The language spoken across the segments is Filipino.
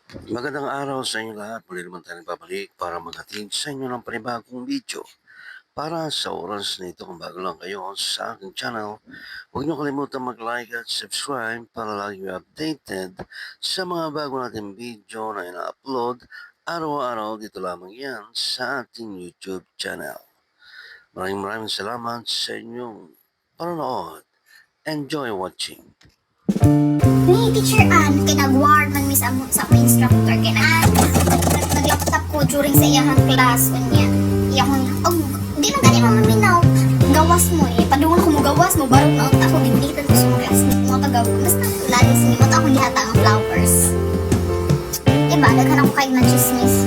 Magandang araw sa inyo lahat. Muli naman tayo nagbabalik para maghatid sa inyo ng panibagong video. Para sa oras na ito, kung bago lang kayo sa aking channel, huwag niyo kalimutan mag-like at subscribe para lagi kayo updated sa mga bago nating video na ina-upload araw-araw dito lamang yan sa ating YouTube channel. Maraming salamat sa inyong panonood. Enjoy watching. Ni teacher Ann, kay nag-war man mi sa ako instructor, kay nag-laptop ko during sa iyang class unya. Iyang di na gani maminaw. Gawas mo padungon ko mo gawas mo barot na ako gibilitan ko sa mga classmate mo tagaw. Basta lalo sa mo ako gihata ang flowers. Iba daghan ako kay na chismis.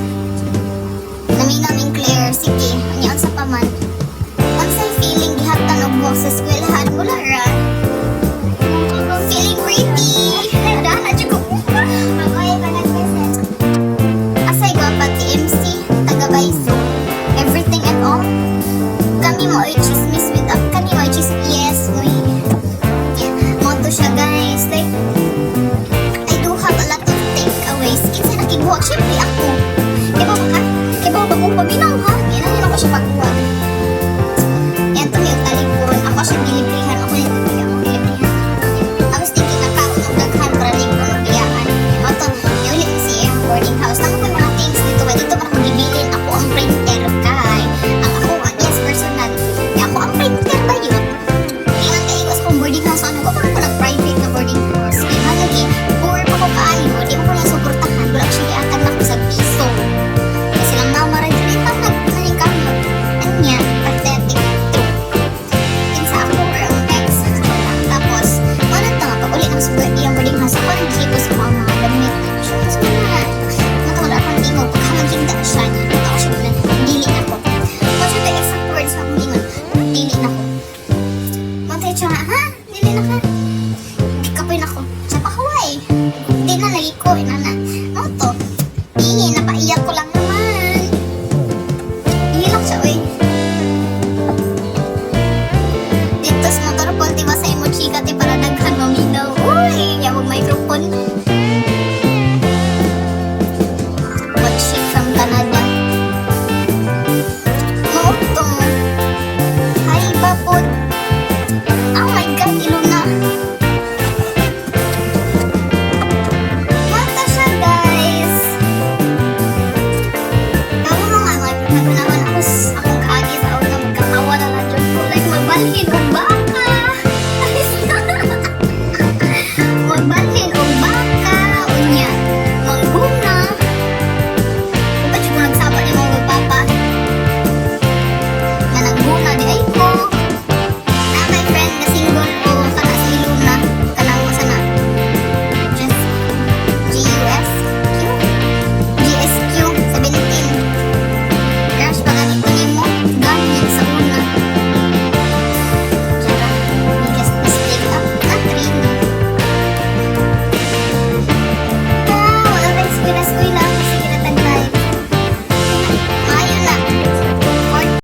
Naminaming Claire, sige, unya sa paman. Unsay feeling gihatan og mo sa eskwelahan wala ra. Feeling pretty. Dana juga. Magoy pa nag-present. Asay ko pa TMC, taga-Baiso. Everything and all. Kami mo ay chismis with up. Kami mo ay chismis. Yes, uy. Moto siya guys. Like, I do have a lot of takeaways. Kinsa nakiguha. Siyempre ako. Kaya ba mo paminaw ha? Yan ako siya pagbuhat. Yan to may talipon. Ako siya dilibrihan. Ako yung dilibrihan. Boarding house. Nang may mga things dito ba? Dito parang magibilin. Ako ang printer kay. Ang ako, yes, personal. Ako ang printer ba yun? Kaya nga kaiwas kong boarding house. Ano ko parang nag-private na boarding house. Kaya lagi, poor pa ko kaayo. Di mo ko lang suportahan. Wala siya akan ako sa piso. Kaya silang namaran dito. Itang nagnanikang mo. Anya, pathetic. True. Kinsa ako or ang ex. Tapos, manang tanga pag uli ng sugar iyang boarding house. Ako ang chipos ko ang mga damit. Sure, mga ingo, pagkamantinda siya, ito ako siya bilang, dili na ko. Kasi the exact words ako ingon, dili na ko. Mantay siya nga, ha? Dili na ka? Kikapoy na ko. Siya pa kaway. Di na lagi ko, inana.